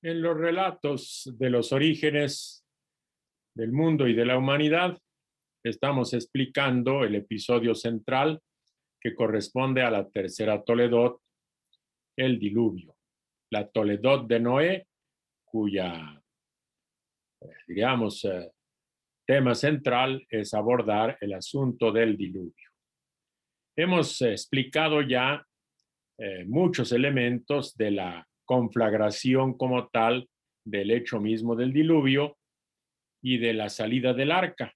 En los relatos de los orígenes del mundo y de la humanidad, estamos explicando el episodio central que corresponde a la tercera Toledot, el diluvio. La Toledot de Noé, cuya, digamos, tema central es abordar el asunto del diluvio. Hemos explicado ya muchos elementos de la conflagración como tal del hecho mismo del diluvio y de la salida del arca.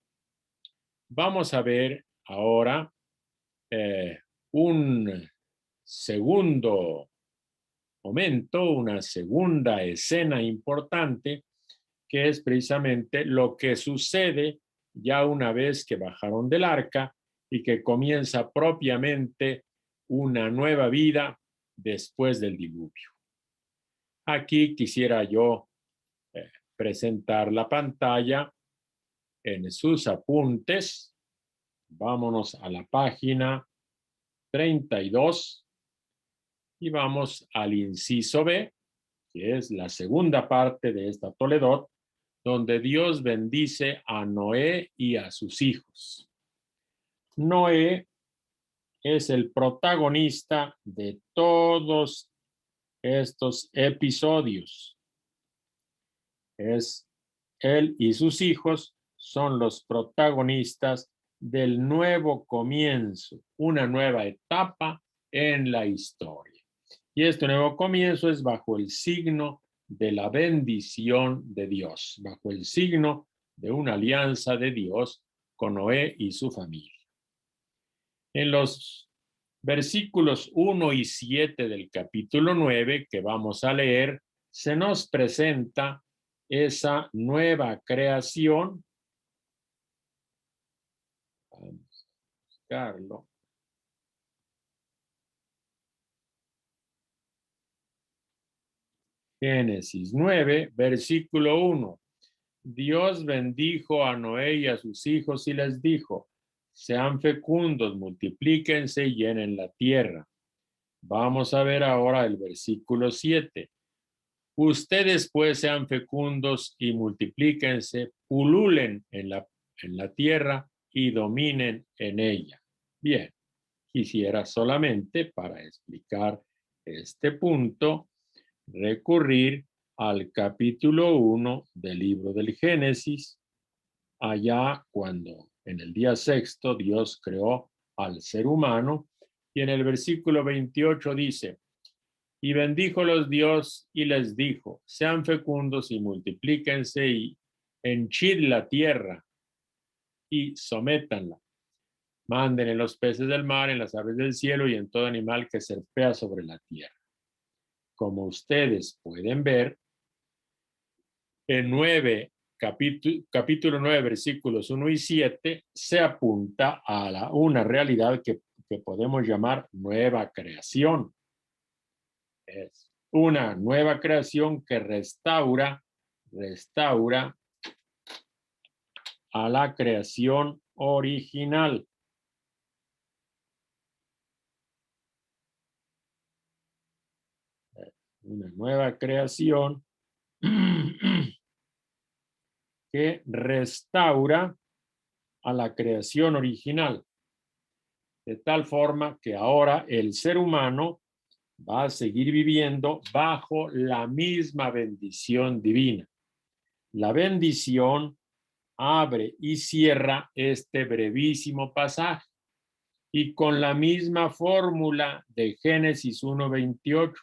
Vamos a ver ahora un segundo momento, una segunda escena importante, que es precisamente lo que sucede ya una vez que bajaron del arca y que comienza propiamente una nueva vida después del diluvio. Aquí quisiera yo presentar la pantalla en sus apuntes. Vámonos a la página 32 y vamos al inciso B, que es la segunda parte de esta Toledot, donde Dios bendice a Noé y a sus hijos. Noé es el protagonista de todos estos episodios. Es él y sus hijos son los protagonistas del nuevo comienzo, una nueva etapa en la historia. Y este nuevo comienzo es bajo el signo de la bendición de Dios, bajo el signo de una alianza de Dios con Noé y su familia. En los versículos 1 y 7 del capítulo 9 que vamos a leer, se nos presenta esa nueva creación. Vamos a buscarlo. Génesis 9, versículo 1. Dios bendijo a Noé y a sus hijos y les dijo: sean fecundos, multiplíquense y llenen la tierra. Vamos a ver ahora el versículo 7. Ustedes pues sean fecundos y multiplíquense, pululen en la tierra y dominen en ella. Bien, quisiera solamente para explicar este punto recurrir al capítulo 1 del libro del Génesis, allá cuando en el día sexto Dios creó al ser humano, y en el versículo 28 dice: y bendíjolos Dios y les dijo: sean fecundos y multiplíquense y henchid la tierra y sométanla. Manden en los peces del mar, en las aves del cielo y en todo animal que serpea sobre la tierra. Como ustedes pueden ver, en capítulo 9, versículos 1 y 7, se apunta a una realidad que podemos llamar nueva creación. Es una nueva creación que restaura a la creación original. Una nueva creación que restaura a la creación original, de tal forma que ahora el ser humano va a seguir viviendo bajo la misma bendición divina. La bendición abre y cierra este brevísimo pasaje, y con la misma fórmula de Génesis 1:28,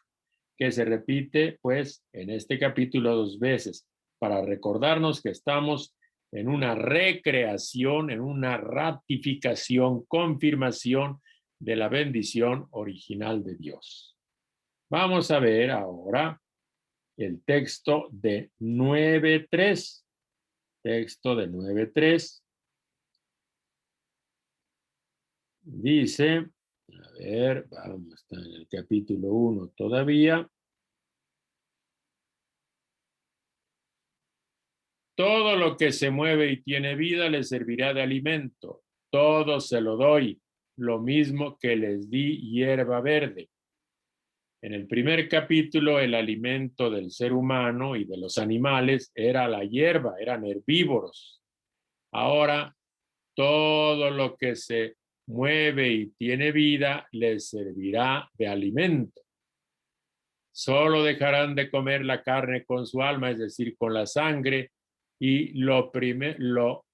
que se repite pues en este capítulo 2 veces, para recordarnos que estamos en una recreación, en una ratificación, confirmación de la bendición original de Dios. Vamos a ver ahora el texto de 9:3. Texto de 9:3. Dice, a ver, vamos a estar en el capítulo 1 todavía. Todo lo que se mueve y tiene vida le servirá de alimento. Todo se lo doy, lo mismo que les di hierba verde. En el primer capítulo, el alimento del ser humano y de los animales era la hierba, eran herbívoros. Ahora, todo lo que se mueve y tiene vida les servirá de alimento. Solo dejarán de comer la carne con su alma, es decir, con la sangre, y lo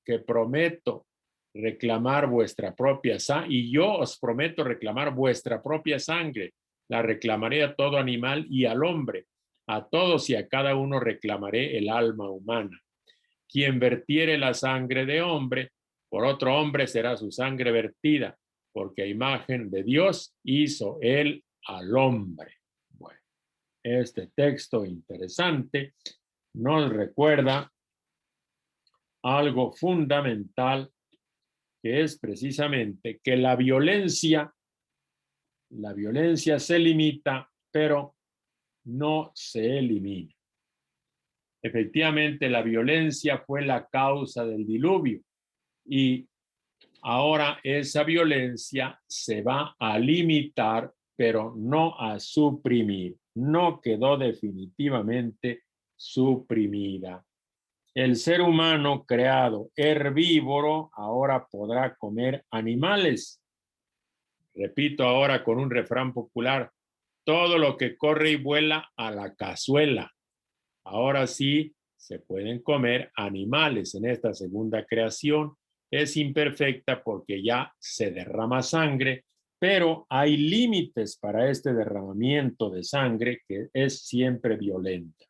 que prometo reclamar vuestra propia sangre, y yo os prometo reclamar vuestra propia sangre, la reclamaré a todo animal y al hombre, a todos y a cada uno reclamaré el alma humana. Quien vertiere la sangre de hombre, por otro hombre será su sangre vertida, porque a imagen de Dios hizo él al hombre. Bueno, este texto interesante nos recuerda algo fundamental, que es precisamente que la violencia se limita, pero no se elimina. Efectivamente, la violencia fue la causa del diluvio y ahora esa violencia se va a limitar, pero no a suprimir. No quedó definitivamente suprimida. El ser humano creado herbívoro ahora podrá comer animales. Repito ahora con un refrán popular: todo lo que corre y vuela a la cazuela. Ahora sí se pueden comer animales en esta segunda creación. Es imperfecta porque ya se derrama sangre, pero hay límites para este derramamiento de sangre que es siempre violenta.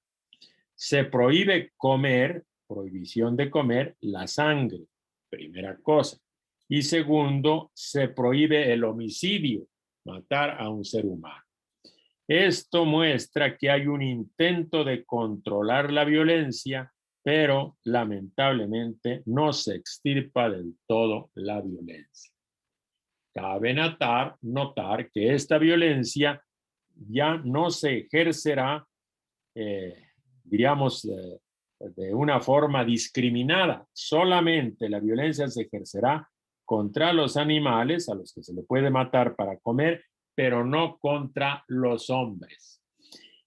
Se prohíbe comer, prohibición de comer la sangre, primera cosa. Y segundo, se prohíbe el homicidio, matar a un ser humano. Esto muestra que hay un intento de controlar la violencia, pero lamentablemente no se extirpa del todo la violencia. Cabe notar que esta violencia ya no se ejercerá, diríamos, de una forma discriminada. Solamente la violencia se ejercerá contra los animales, a los que se le puede matar para comer, pero no contra los hombres.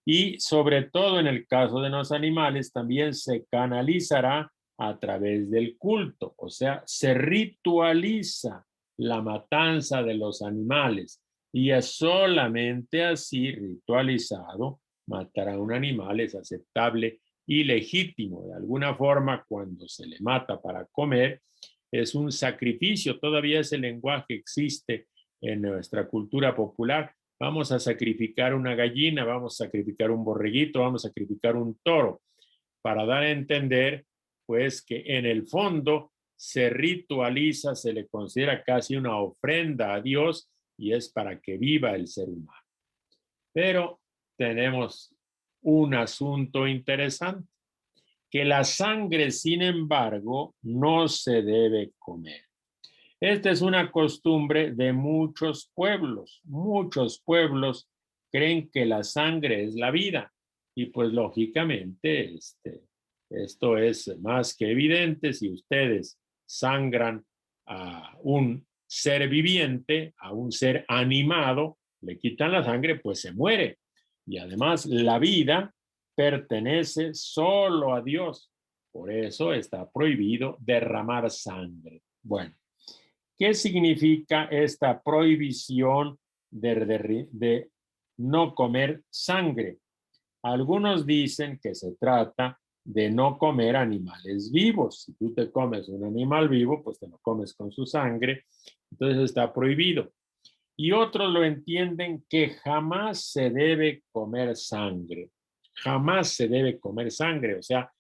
Y sobre todo en el caso de los animales, también se canalizará a través del culto, o sea, se ritualiza la matanza de los animales y es solamente así ritualizado matar a un animal es aceptable y legítimo. De alguna forma, cuando se le mata para comer, es un sacrificio. Todavía ese lenguaje existe en nuestra cultura popular. Vamos a sacrificar una gallina, vamos a sacrificar un borreguito, vamos a sacrificar un toro, para dar a entender, pues, que en el fondo se ritualiza, se le considera casi una ofrenda a Dios y es para que viva el ser humano. Pero tenemos un asunto interesante, que la sangre, sin embargo, no se debe comer. Esta es una costumbre de muchos pueblos. Muchos pueblos creen que la sangre es la vida y pues lógicamente esto es más que evidente. Si ustedes sangran a un ser viviente, a un ser animado, le quitan la sangre, pues se muere. Y además la vida pertenece solo a Dios. Por eso está prohibido derramar sangre. Bueno, ¿qué significa esta prohibición de no comer sangre? Algunos dicen que se trata de no comer animales vivos. Si tú te comes un animal vivo, pues te lo comes con su sangre, entonces está prohibido. Y otros lo entienden que jamás se debe comer sangre. Jamás se debe comer sangre. O sea,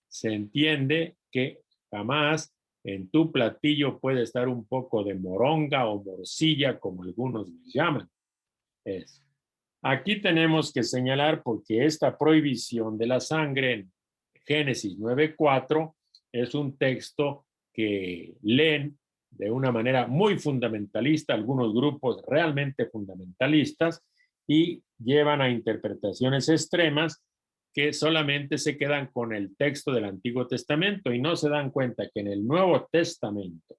se entiende que jamás en tu platillo puede estar un poco de moronga o morcilla, como algunos les llaman. Es. Aquí tenemos que señalar porque esta prohibición de la sangre en Génesis 9:4 es un texto que leen de una manera muy fundamentalista algunos grupos realmente fundamentalistas y llevan a interpretaciones extremas que solamente se quedan con el texto del Antiguo Testamento y no se dan cuenta que en el Nuevo Testamento,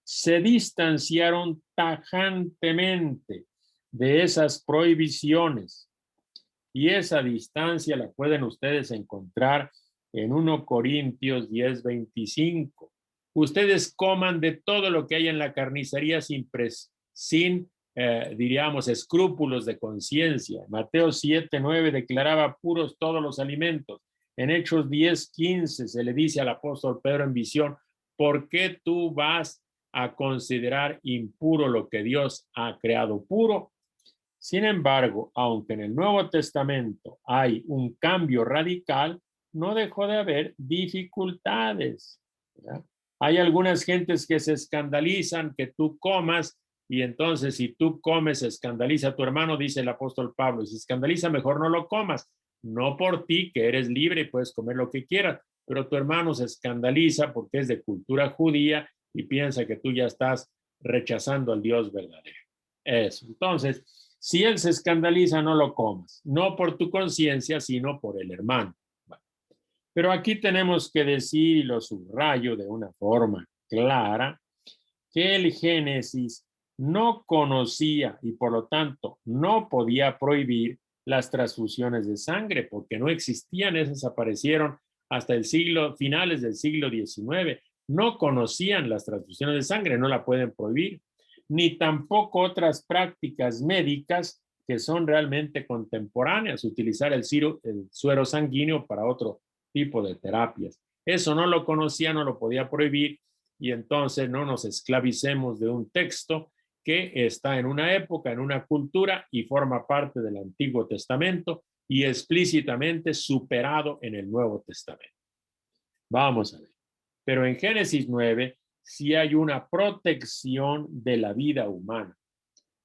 se distanciaron tajantemente de esas prohibiciones. Y esa distancia la pueden ustedes encontrar en 1 Corintios 10:25. Ustedes coman de todo lo que hay en la carnicería sin diríamos, escrúpulos de conciencia. Mateo 7:9 declaraba puros todos los alimentos. En Hechos 10:15 se le dice al apóstol Pedro en visión, ¿por qué tú vas a considerar impuro lo que Dios ha creado puro? Sin embargo, aunque en el Nuevo Testamento hay un cambio radical, no dejó de haber dificultades, ¿verdad? Hay algunas gentes que se escandalizan que tú comas y entonces si tú comes, escandaliza a tu hermano, dice el apóstol Pablo. Y si escandaliza, mejor no lo comas. No por ti, que eres libre y puedes comer lo que quieras, pero tu hermano se escandaliza porque es de cultura judía y piensa que tú ya estás rechazando al Dios verdadero. Eso. Entonces, si él se escandaliza, no lo comas. No por tu conciencia, sino por el hermano. Bueno, pero aquí tenemos que decir, y lo subrayo de una forma clara, que el Génesis no conocía y por lo tanto no podía prohibir las transfusiones de sangre porque no existían, esas aparecieron hasta el finales del siglo XIX. No conocían las transfusiones de sangre, no la pueden prohibir, ni tampoco otras prácticas médicas que son realmente contemporáneas, utilizar el suero sanguíneo para otro tipo de terapias. Eso no lo conocía, no lo podía prohibir, y entonces no nos esclavicemos de un texto que está en una época, en una cultura y forma parte del Antiguo Testamento y explícitamente superado en el Nuevo Testamento. Vamos a ver. Pero en Génesis 9 sí hay una protección de la vida humana.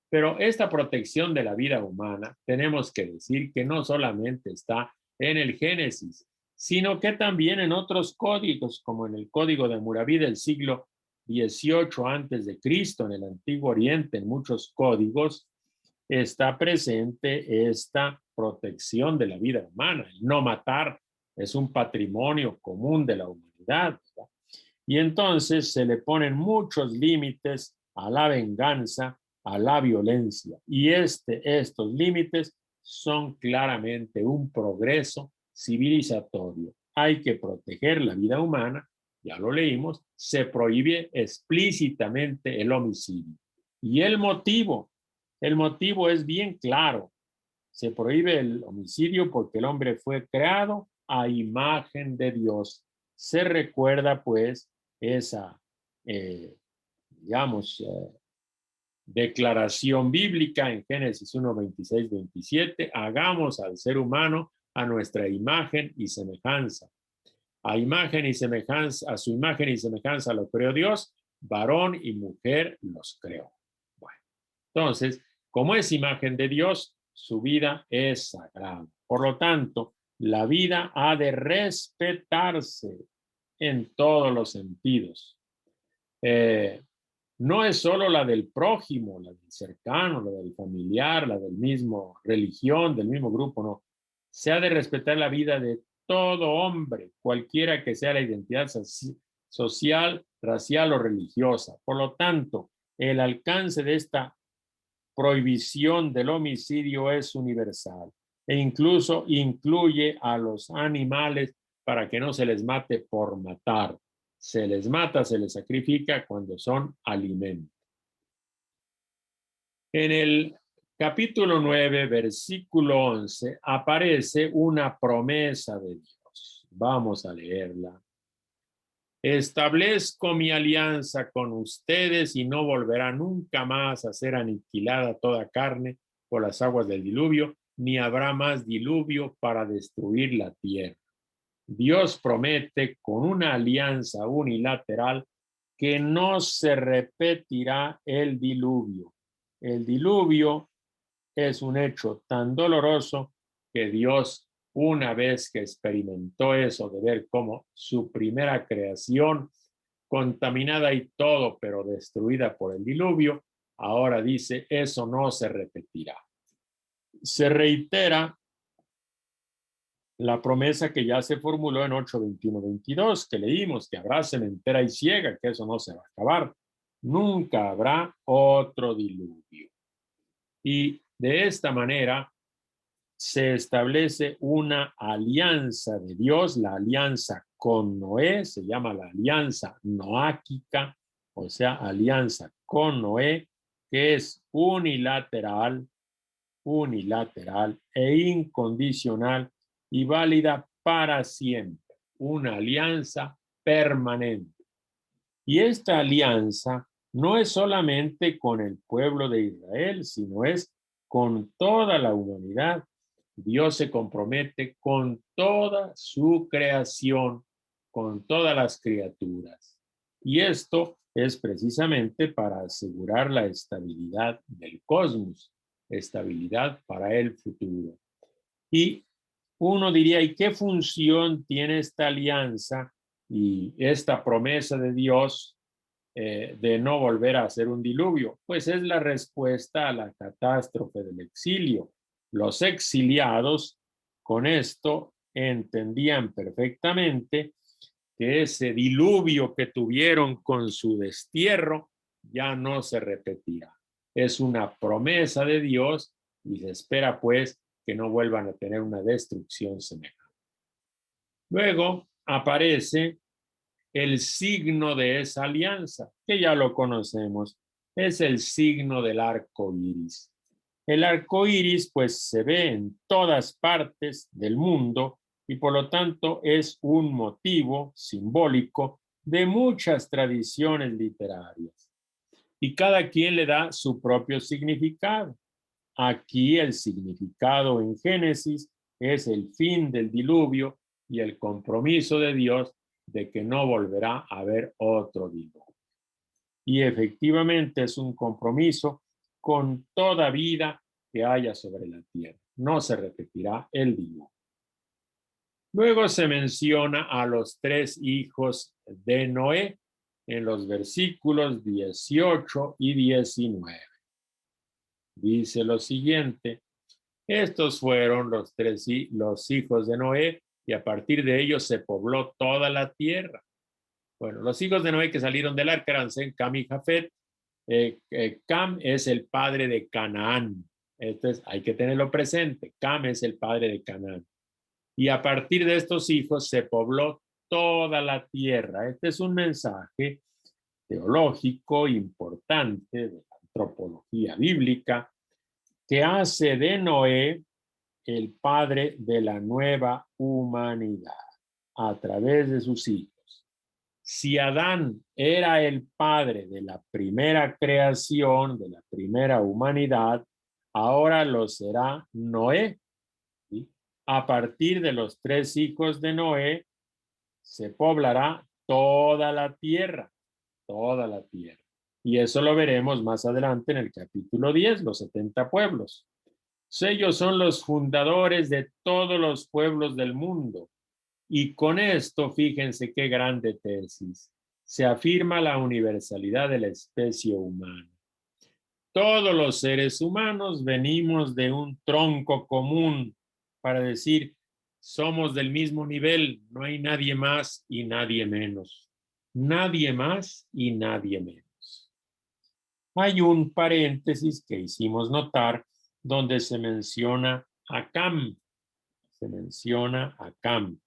Pero esta protección de la vida humana, tenemos que decir que no solamente está en el Génesis, sino que también en otros códigos, como en el Código de Hammurabi del siglo XVIII antes de Cristo, en el Antiguo Oriente, en muchos códigos, está presente esta protección de la vida humana. El no matar es un patrimonio común de la humanidad, ¿verdad? Y entonces se le ponen muchos límites a la venganza, a la violencia. Y estos límites son claramente un progreso civilizatorio. Hay que proteger la vida humana, ya lo leímos, se prohíbe explícitamente el homicidio. Y el motivo es bien claro. Se prohíbe el homicidio porque el hombre fue creado a imagen de Dios. Se recuerda pues esa, digamos, declaración bíblica en Génesis 1, 26, 27. Hagamos al ser humano a nuestra imagen y semejanza. A imagen y semejanza, a su imagen y semejanza lo creó Dios, varón y mujer los creó. Bueno, entonces, como es imagen de Dios, su vida es sagrada. Por lo tanto, la vida ha de respetarse en todos los sentidos. No es solo la del prójimo, la del cercano, la del familiar, la del mismo religión, del mismo grupo, no. Se ha de respetar la vida de todo hombre, cualquiera que sea la identidad social, racial o religiosa. Por lo tanto, el alcance de esta prohibición del homicidio es universal e incluso incluye a los animales para que no se les mate por matar. Se les mata, se les sacrifica cuando son alimento. En el capítulo 9, versículo 11, aparece una promesa de Dios. Vamos a leerla. Establezco mi alianza con ustedes y no volverá nunca más a ser aniquilada toda carne por las aguas del diluvio, ni habrá más diluvio para destruir la tierra. Dios promete con una alianza unilateral que no se repetirá el diluvio. El diluvio es un hecho tan doloroso que Dios, una vez que experimentó eso de ver cómo su primera creación, contaminada y todo, pero destruida por el diluvio, ahora dice, eso no se repetirá. Se reitera la promesa que ya se formuló en 8:21-22, que leímos, que habrá cementera y ciega, que eso no se va a acabar. Nunca habrá otro diluvio. Y de esta manera se establece una alianza de Dios, la alianza con Noé, se llama la alianza noáquica, o sea, alianza con Noé, que es unilateral e incondicional y válida para siempre, una alianza permanente. Y esta alianza no es solamente con el pueblo de Israel, sino es con toda la humanidad. Dios se compromete con toda su creación, con todas las criaturas. Y esto es precisamente para asegurar la estabilidad del cosmos, estabilidad para el futuro. Y uno diría, ¿y qué función tiene esta alianza y esta promesa de Dios de no volver a hacer un diluvio? Pues es la respuesta a la catástrofe del exilio. Los exiliados con esto entendían perfectamente que ese diluvio que tuvieron con su destierro ya no se repetirá. Es una promesa de Dios y se espera pues que no vuelvan a tener una destrucción semejante. Luego aparece el signo de esa alianza, que ya lo conocemos, es el signo del arco iris. El arco iris, pues, se ve en todas partes del mundo y por lo tanto es un motivo simbólico de muchas tradiciones literarias. Y cada quien le da su propio significado. Aquí el significado en Génesis es el fin del diluvio y el compromiso de Dios de que no volverá a haber otro diluvio. Y efectivamente es un compromiso con toda vida que haya sobre la tierra. No se repetirá el diluvio. Luego se menciona a los 3 hijos de Noé en los versículos 18 y 19. Dice lo siguiente: estos fueron los hijos de Noé, y a partir de ellos se pobló toda la tierra. Bueno, los hijos de Noé que salieron del arca eran Sem, Cam y Jafet. Cam es el padre de Canaán. Entonces hay que tenerlo presente. Cam es el padre de Canaán. Y a partir de estos hijos se pobló toda la tierra. Este es un mensaje teológico importante de la antropología bíblica que hace de Noé el padre de la nueva humanidad a través de sus hijos. Si Adán era el padre de la primera creación, de la primera humanidad, ahora lo será Noé. ¿Sí? A partir de los 3 hijos de Noé, se poblará toda la tierra, toda la tierra. Y eso lo veremos más adelante en el capítulo 10, los 70 pueblos. Ellos son los fundadores de todos los pueblos del mundo. Y con esto, fíjense qué grande tesis. Se afirma la universalidad de la especie humana. Todos los seres humanos venimos de un tronco común para decir, somos del mismo nivel, no hay nadie más y nadie menos. Nadie más y nadie menos. Hay un paréntesis que hicimos notar donde se menciona a Cam. Se menciona a Cam.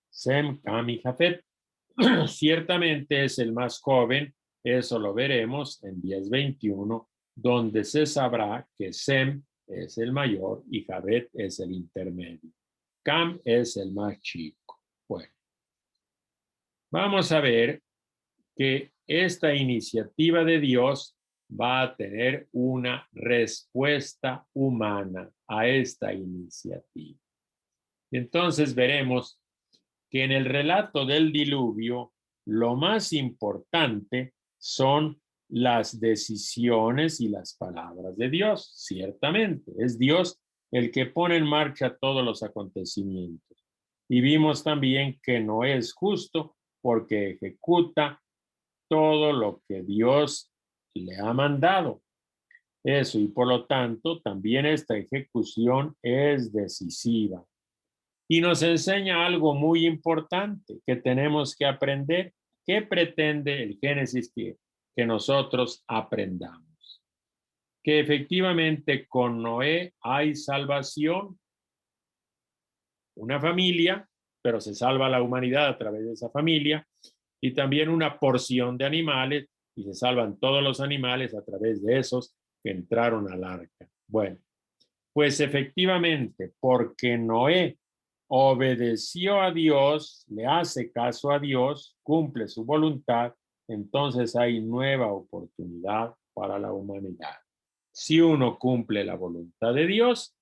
Sem, Cam y Jafet. Ciertamente es el más joven, eso lo veremos en 10:21, donde se sabrá que Sem es el mayor y Jafet es el intermedio. Cam es el más chico. Bueno, vamos a ver que esta iniciativa de Dios va a tener una respuesta humana a esta iniciativa. Entonces veremos que en el relato del diluvio lo más importante son las decisiones y las palabras de Dios. Ciertamente, es Dios el que pone en marcha todos los acontecimientos. Y vimos también que no es justo porque ejecuta todo lo que Dios le ha mandado. Eso, y por lo tanto, también esta ejecución es decisiva. Y nos enseña algo muy importante que tenemos que aprender. ¿Qué pretende el Génesis que nosotros aprendamos? que efectivamente con Noé hay salvación, una familia, pero se salva la humanidad a través de esa familia, y también una porción de animales, y se salvan todos los animales a través de esos que entraron al arca. Bueno, pues efectivamente, porque Noé obedeció a Dios, le hace caso a Dios, cumple su voluntad, entonces hay nueva oportunidad para la humanidad. Si uno cumple la voluntad de Dios,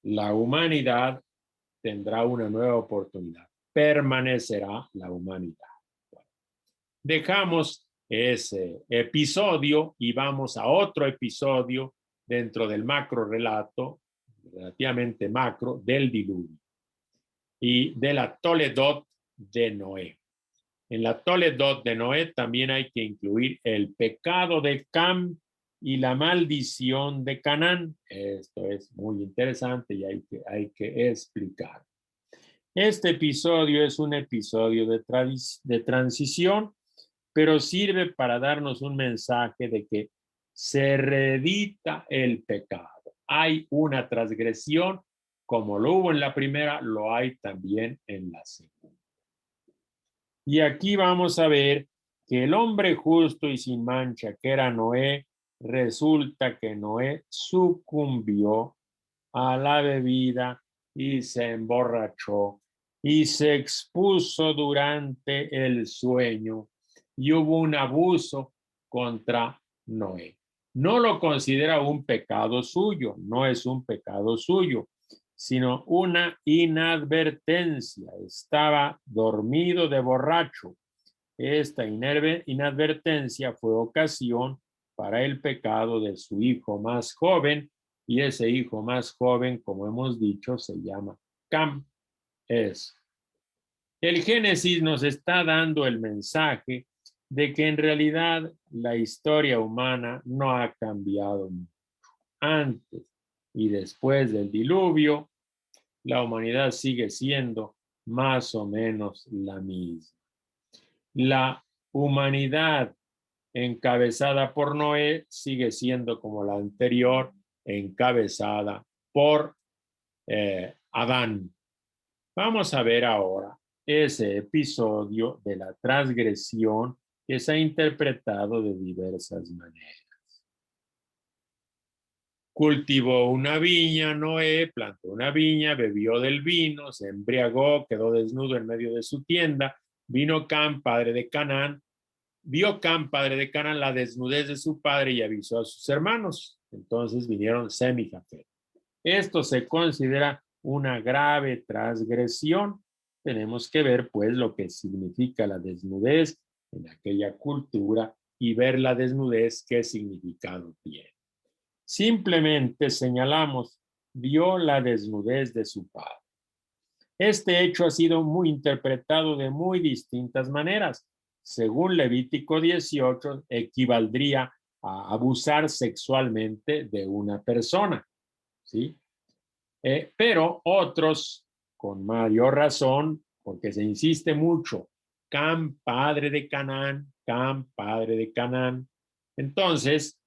la humanidad tendrá una nueva oportunidad. Permanecerá la humanidad. Bueno, dejamos ese episodio y vamos a otro episodio dentro del macro relato, relativamente macro, del diluvio y de la Toledot de Noé. En la Toledot de Noé también hay que incluir el pecado de Cam y la maldición de Canaán. Esto es muy interesante y hay que explicar. Este episodio es un episodio de transición, pero sirve para darnos un mensaje de que se reedita el pecado. Hay una transgresión, como lo hubo en la primera, lo hay también en la segunda. Y aquí vamos a ver que el hombre justo y sin mancha, que era Noé, resulta que Noé sucumbió a la bebida y se emborrachó y se expuso durante el sueño y hubo un abuso contra Noé. No lo considera un pecado suyo, no es un pecado suyo, sino una inadvertencia. Estaba dormido de borracho. Esta inadvertencia fue ocasión para el pecado de su hijo más joven, y ese hijo más joven, como hemos dicho, se llama Cam. El Génesis nos está dando el mensaje de que en realidad la historia humana no ha cambiado mucho. Antes y después del diluvio, la humanidad sigue siendo más o menos la misma. La humanidad encabezada por Noé sigue siendo como la anterior, encabezada por Adán. Vamos a ver ahora ese episodio de la transgresión que se ha interpretado de diversas maneras. Cultivó una viña, Noé plantó una viña, bebió del vino, se embriagó, quedó desnudo en medio de su tienda. Vino Cam, padre de Canaán. Vio Cam, padre de Canaán, la desnudez de su padre y avisó a sus hermanos. Entonces vinieron Sem y Jafet. Esto se considera una grave transgresión. Tenemos que ver, pues, lo que significa la desnudez en aquella cultura y ver la desnudez, qué significado tiene. Simplemente señalamos, vio la desnudez de su padre. Este hecho ha sido muy interpretado de muy distintas maneras. Según Levítico 18, equivaldría a abusar sexualmente de una persona, ¿sí? Pero otros, con mayor razón, porque se insiste mucho, Cam, padre de Canaán, Cam, padre de Canaán. Entonces,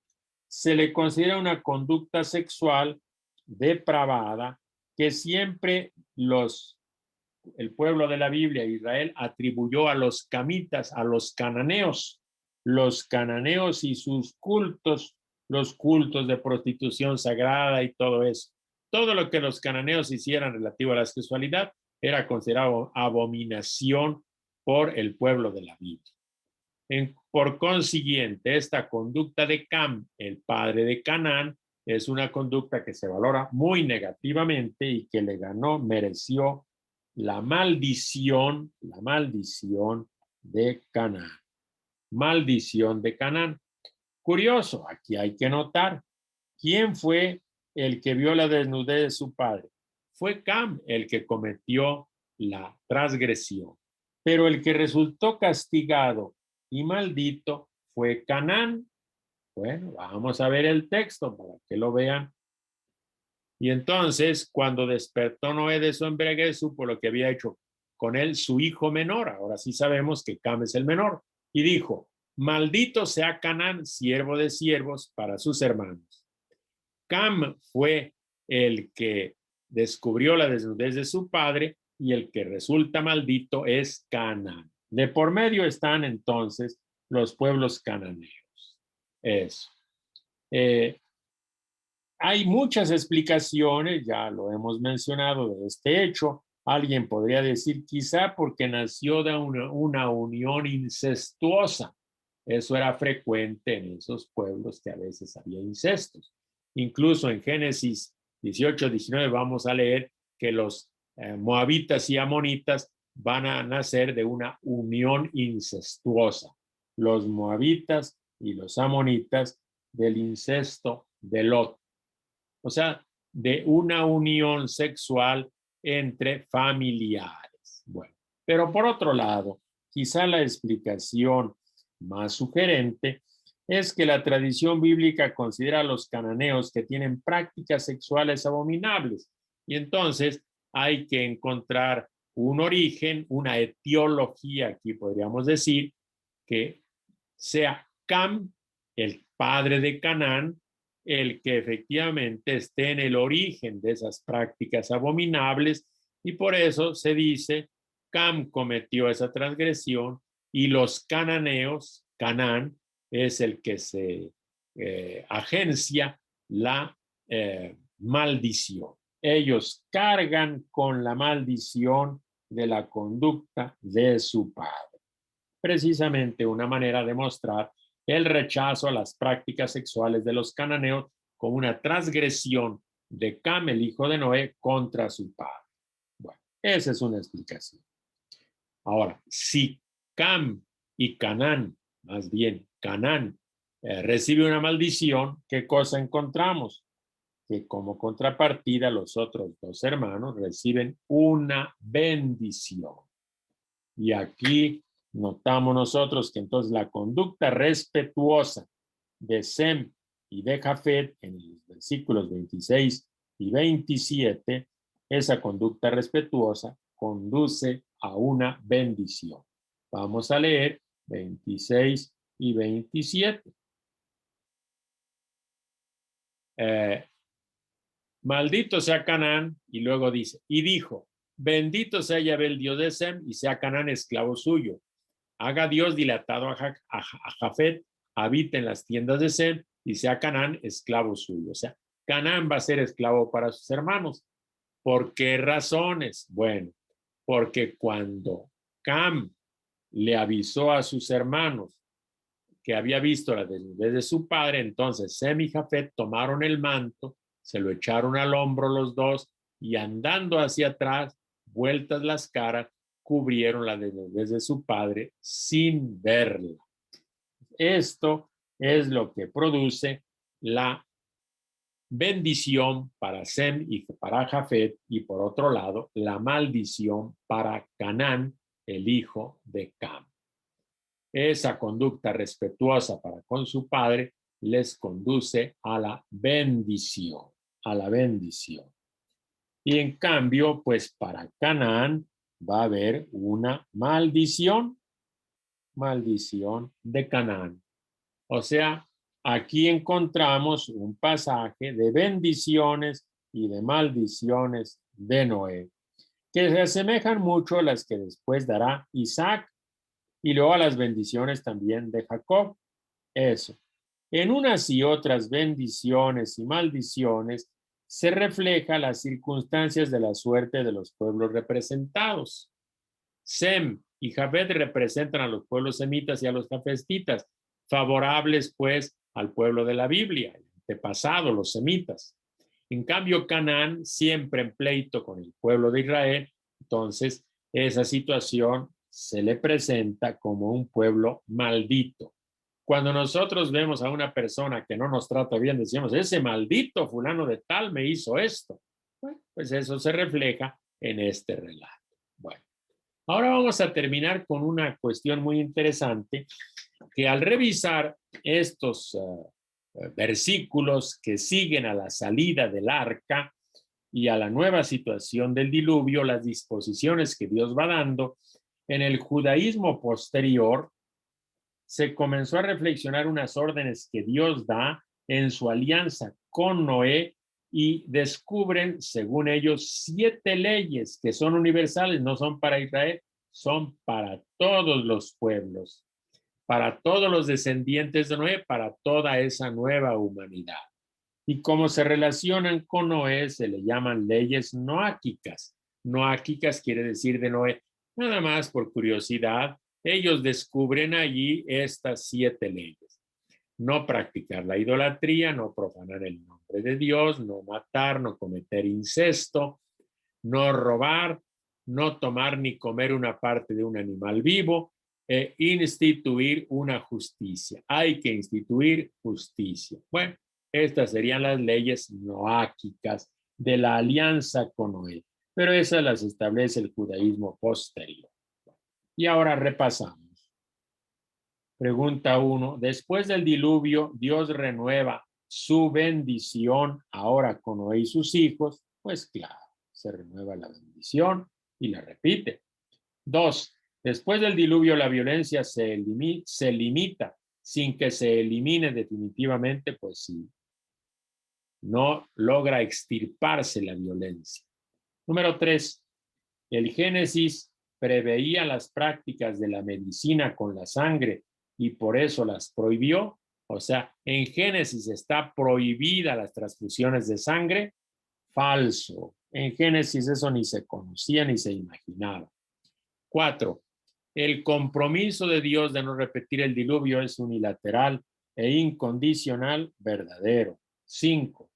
se le considera una conducta sexual depravada que siempre el pueblo de la Biblia, Israel, atribuyó a los camitas, a los cananeos y sus cultos, los cultos de prostitución sagrada y todo eso. Todo lo que los cananeos hicieran relativo a la sexualidad era considerado abominación por el pueblo de la Biblia. Por consiguiente, esta conducta de Cam, el padre de Canaán, es una conducta que se valora muy negativamente y que le mereció la maldición de Canaán. Maldición de Canaán. Curioso, aquí hay que notar, ¿quién fue el que vio la desnudez de su padre? Fue Cam el que cometió la transgresión, pero el que resultó castigado y maldito fue Canaán. Bueno, vamos a ver el texto para que lo vean. Y entonces, cuando despertó Noé de su embriaguez, supo lo que había hecho con él su hijo menor. Ahora sí sabemos que Cam es el menor. Y dijo, maldito sea Canaán, siervo de siervos para sus hermanos. Cam fue el que descubrió la desnudez de su padre y el que resulta maldito es Canaán. De por medio están entonces los pueblos cananeos. Eso. Hay muchas explicaciones, ya lo hemos mencionado, de este hecho. Alguien podría decir quizá porque nació de una unión incestuosa. Eso era frecuente en esos pueblos que a veces había incestos. Incluso en Génesis 18-19 vamos a leer que los moabitas y amonitas van a nacer de una unión incestuosa. Los moabitas y los amonitas del incesto de Lot. O sea, de una unión sexual entre familiares. Bueno, pero por otro lado, quizá la explicación más sugerente es que la tradición bíblica considera a los cananeos que tienen prácticas sexuales abominables y entonces hay que encontrar un origen, una etiología, aquí podríamos decir, que sea Cam, el padre de Canaán, el que efectivamente esté en el origen de esas prácticas abominables y por eso se dice Cam cometió esa transgresión y los cananeos, Canaán, es el que se agencia la maldición. Ellos cargan con la maldición de la conducta de su padre. Precisamente una manera de mostrar el rechazo a las prácticas sexuales de los cananeos como una transgresión de Cam, el hijo de Noé, contra su padre. Bueno, esa es una explicación. Ahora, si Cam y Canaán, más bien Canaán, recibe una maldición, ¿qué cosa encontramos? Que como contrapartida los otros dos hermanos reciben una bendición. Y aquí notamos nosotros que entonces la conducta respetuosa de Sem y de Jafet en los versículos 26 y 27, esa conducta respetuosa conduce a una bendición. Vamos a leer 26 y 27. Maldito sea Canaán, y luego dice, y dijo, bendito sea Yahvé el Dios de Sem, y sea Canaán esclavo suyo. Haga Dios dilatado a Jafet, habita en las tiendas de Sem, y sea Canaán esclavo suyo. O sea, Canaán va a ser esclavo para sus hermanos. ¿Por qué razones? Bueno, porque cuando Cam le avisó a sus hermanos que había visto la desnudez de su padre, entonces Sem y Jafet tomaron el manto, se lo echaron al hombro los dos y andando hacia atrás, vueltas las caras, cubrieron la desnudez de su padre sin verla. Esto es lo que produce la bendición para Sem y para Jafet y por otro lado la maldición para Canaán, el hijo de Cam. Esa conducta respetuosa para con su padre les conduce a la bendición, a la bendición. Y en cambio, pues para Canaán va a haber una maldición, maldición de Canaán. O sea, aquí encontramos un pasaje de bendiciones y de maldiciones de Noé, que se asemejan mucho a las que después dará Isaac y luego a las bendiciones también de Jacob. Eso. En unas y otras bendiciones y maldiciones se refleja las circunstancias de la suerte de los pueblos representados. Sem y Jafet representan a los pueblos semitas y a los jafestitas, favorables pues al pueblo de la Biblia, de pasado, los semitas. En cambio, Canaán siempre en pleito con el pueblo de Israel, entonces esa situación se le presenta como un pueblo maldito. Cuando nosotros vemos a una persona que no nos trata bien, decimos, ese maldito fulano de tal me hizo esto. Bueno, pues eso se refleja en este relato. Bueno, ahora vamos a terminar con una cuestión muy interesante, que al revisar estos versículos que siguen a la salida del arca y a la nueva situación del diluvio, las disposiciones que Dios va dando, en el judaísmo posterior se comenzó a reflexionar unas órdenes que Dios da en su alianza con Noé y descubren, según ellos, 7 leyes que son universales, no son para Israel, son para todos los pueblos, para todos los descendientes de Noé, para toda esa nueva humanidad. Y como se relacionan con Noé, se le llaman leyes noáquicas. Noáquicas quiere decir de Noé. Nada más por curiosidad, ellos descubren allí estas 7 leyes. No practicar la idolatría, no profanar el nombre de Dios, no matar, no cometer incesto, no robar, no tomar ni comer una parte de un animal vivo, e instituir una justicia. Hay que instituir justicia. Bueno, estas serían las leyes noáquicas de la alianza con Noé, pero esas las establece el judaísmo posterior. Y ahora repasamos. Pregunta 1. Después del diluvio, Dios renueva su bendición ahora con Noé y sus hijos. Pues claro, se renueva la bendición y la repite. 2. Después del diluvio, la violencia se limita sin que se elimine definitivamente, pues sí, no logra extirparse la violencia. Número 3. El Génesis preveía las prácticas de la medicina con la sangre y por eso las prohibió. O sea, en Génesis está prohibida las transfusiones de sangre. Falso. En Génesis eso ni se conocía ni se imaginaba. 4. El compromiso de Dios de no repetir el diluvio es unilateral e incondicional, verdadero. 5.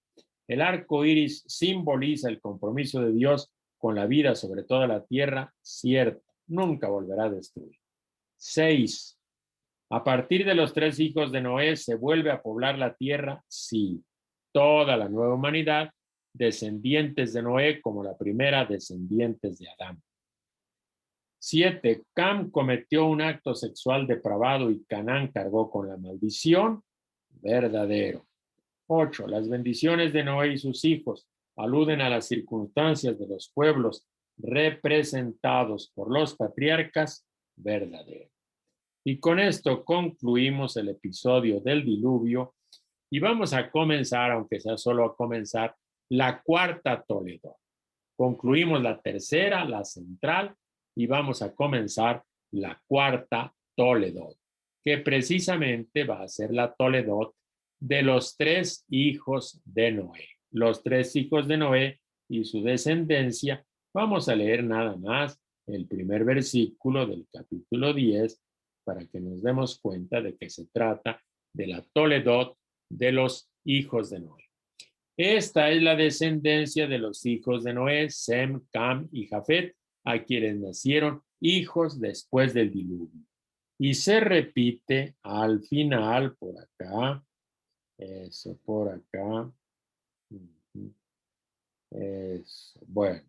El arco iris simboliza el compromiso de Dios con la vida sobre toda la tierra, cierto. Nunca volverá a destruir. 6. A partir de los 3 hijos de Noé se vuelve a poblar la tierra, sí. Toda la nueva humanidad, descendientes de Noé como la primera descendientes de Adán. 7. Cam cometió un acto sexual depravado y Canaán cargó con la maldición, verdadero. 8. Las bendiciones de Noé y sus hijos aluden a las circunstancias de los pueblos representados por los patriarcas, verdadero. Y con esto concluimos el episodio del diluvio y vamos a comenzar, aunque sea solo a comenzar, la cuarta Toledot. Concluimos la tercera, la central, y vamos a comenzar la cuarta Toledot, que precisamente va a ser la Toledot de los 3 hijos de Noé. Los 3 hijos de Noé y su descendencia. Vamos a leer nada más el primer versículo del capítulo 10 para que nos demos cuenta de que se trata de la Toledot de los hijos de Noé. Esta es la descendencia de los hijos de Noé, Sem, Cam y Jafet, a quienes nacieron hijos después del diluvio. Y se repite al final, por acá, eso, por acá. Eso, bueno,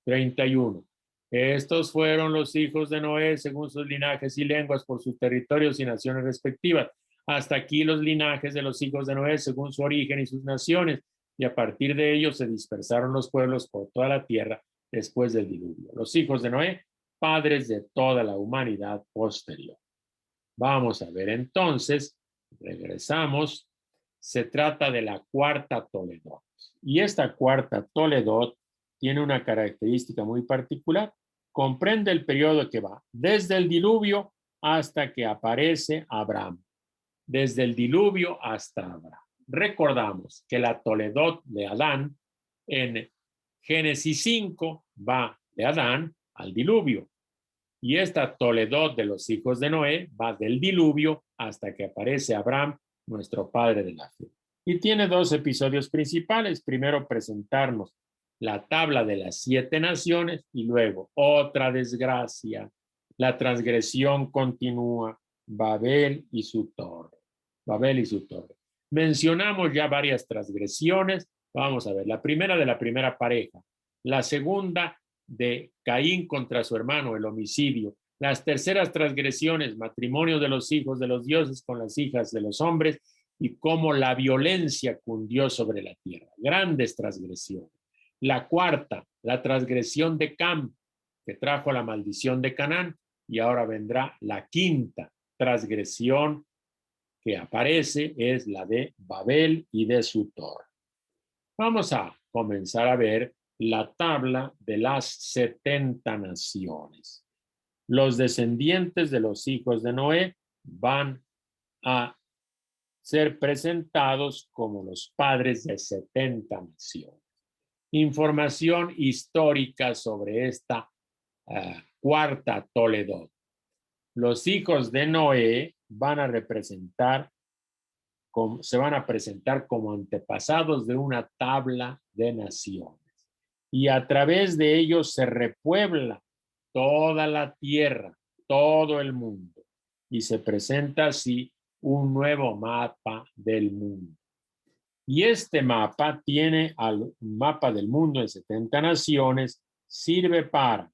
31. Estos fueron los hijos de Noé según sus linajes y lenguas por sus territorios y naciones respectivas. Hasta aquí los linajes de los hijos de Noé según su origen y sus naciones. Y a partir de ellos se dispersaron los pueblos por toda la tierra después del diluvio. Los hijos de Noé, padres de toda la humanidad posterior. Vamos a ver entonces, regresamos. Se trata de la cuarta Toledot. Y esta cuarta Toledot tiene una característica muy particular. Comprende el periodo que va desde el diluvio hasta que aparece Abraham. Desde el diluvio hasta Abraham. Recordamos que la Toledot de Adán en Génesis 5 va de Adán al diluvio. Y esta Toledot de los hijos de Noé va del diluvio hasta que aparece Abraham, nuestro padre de la fe. Y tiene 2 episodios principales. Primero, presentarnos la tabla de las 7 naciones y luego otra desgracia. La transgresión continúa. Babel y su torre. Babel y su torre. Mencionamos ya varias transgresiones. Vamos a ver. La primera de la primera pareja. La segunda de Caín contra su hermano, el homicidio. Las terceras transgresiones, matrimonio de los hijos de los dioses con las hijas de los hombres y cómo la violencia cundió sobre la tierra. Grandes transgresiones. La cuarta, la transgresión de Cam, que trajo la maldición de Canaán, y ahora vendrá la quinta transgresión que aparece es la de Babel y de su torre. Vamos a comenzar a ver la tabla de las 70 naciones. Los descendientes de los hijos de Noé van a ser presentados como los padres de 70 naciones. Información histórica sobre esta cuarta Toledot. Los hijos de Noé van a representar, se van a presentar como antepasados de una tabla de naciones. Y a través de ellos se repuebla toda la tierra, todo el mundo. Y se presenta así un nuevo mapa del mundo. Y este mapa tiene al mapa del mundo de 70 naciones, sirve para,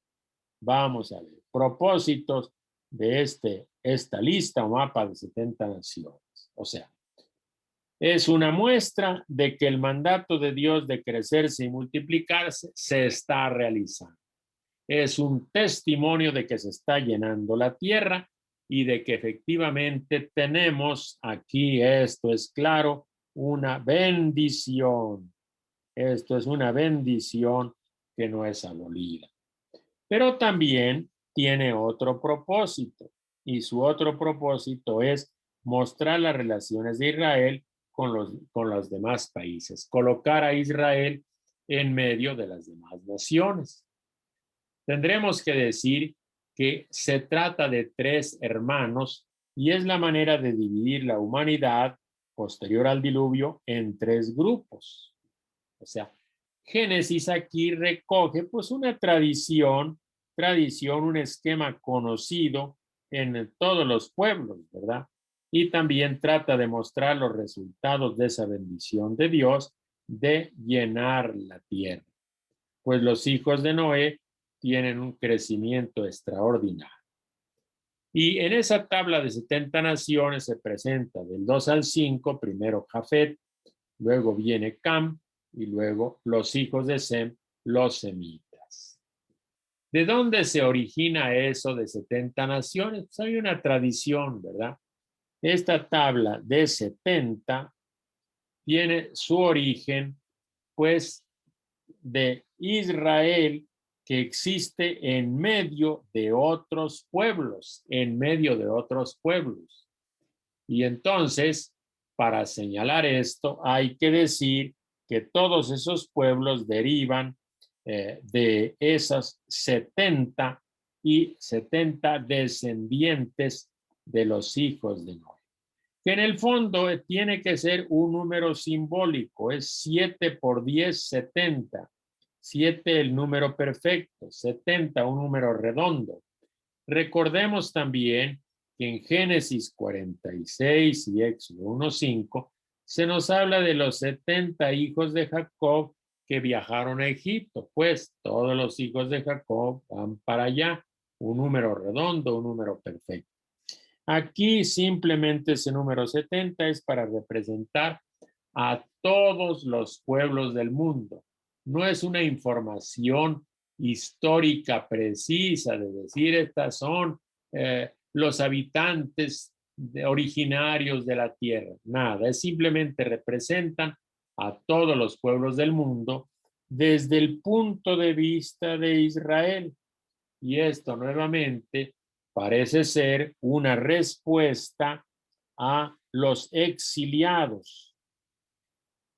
vamos a ver, propósitos de esta lista o mapa de 70 naciones. O sea, es una muestra de que el mandato de Dios de crecerse y multiplicarse se está realizando. Es un testimonio de que se está llenando la tierra y de que efectivamente tenemos aquí, esto es claro, una bendición. Esto es una bendición que no es abolida. Pero también tiene otro propósito, y su otro propósito es mostrar las relaciones de Israel con los demás países, colocar a Israel en medio de las demás naciones. Tendremos que decir que se trata de 3 hermanos y es la manera de dividir la humanidad posterior al diluvio en 3 grupos. O sea, Génesis aquí recoge pues una tradición, un esquema conocido en todos los pueblos, ¿verdad? Y también trata de mostrar los resultados de esa bendición de Dios de llenar la tierra. Pues los hijos de Noé tienen un crecimiento extraordinario. Y en esa tabla de 70 naciones se presenta del 2 al 5, primero Jafet, luego viene Cam, y luego los hijos de Sem, los semitas. ¿De dónde se origina eso de 70 naciones? Pues hay una tradición, ¿verdad? Esta tabla de 70 tiene su origen, pues, de Israel, que existe en medio de otros pueblos, Y entonces, para señalar esto, hay que decir que todos esos pueblos derivan de esas 70 descendientes de los hijos de Noé, que en el fondo tiene que ser un número simbólico, es 7 por 10, 70. 7 el número perfecto, 70 un número redondo. Recordemos también que en Génesis 46 y Éxodo 1:5 se nos habla de los 70 hijos de Jacob que viajaron a Egipto. Pues todos los hijos de Jacob van para allá, un número redondo, un número perfecto. Aquí simplemente ese número 70 es para representar a todos los pueblos del mundo. No es una información histórica precisa de decir estas son los habitantes originarios de la tierra. Nada, es simplemente representan a todos los pueblos del mundo desde el punto de vista de Israel. Y esto nuevamente parece ser una respuesta a los exiliados.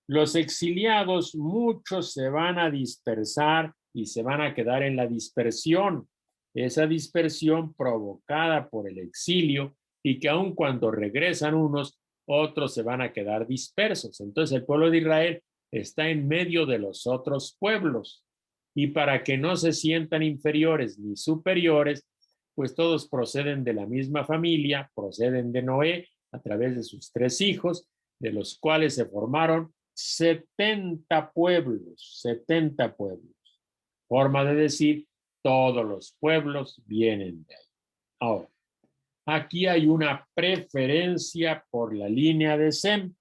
Los exiliados, muchos se van a dispersar y se van a quedar en la dispersión. Esa dispersión provocada por el exilio y que aun cuando regresan unos, otros se van a quedar dispersos. Entonces el pueblo de Israel está en medio de los otros pueblos. Y para que no se sientan inferiores ni superiores, pues todos proceden de la misma familia, proceden de Noé a través de sus 3 hijos, de los cuales se formaron 70 pueblos, 70 pueblos. Forma de decir, todos los pueblos vienen de ahí. Ahora, aquí hay una preferencia por la línea de Sem.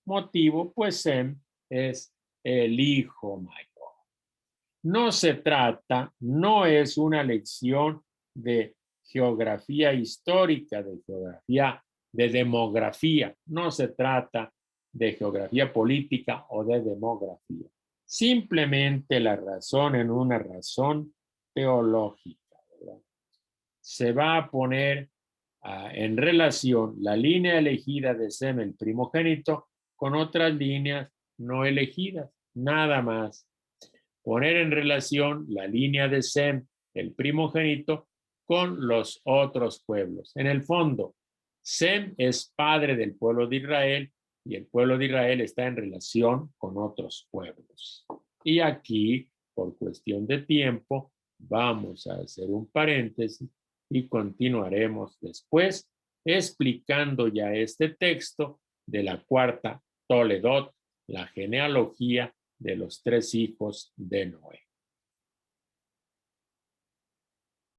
Motivo, pues Sem es el hijo mayor. No se trata, no es una lección de geografía histórica, de geografía de demografía. No se trata de geografía política o de demografía. Simplemente la razón en una razón teológica, ¿verdad? Se va a poner en relación la línea elegida de Sem, el primogénito, con otras líneas no elegidas, nada más. Poner en relación la línea de Sem, el primogénito, con los otros pueblos. En el fondo, Sem es padre del pueblo de Israel y el pueblo de Israel está en relación con otros pueblos. Y aquí, por cuestión de tiempo, vamos a hacer un paréntesis y continuaremos después explicando ya este texto de la cuarta Toledot, la genealogía de los 3 hijos de Noé.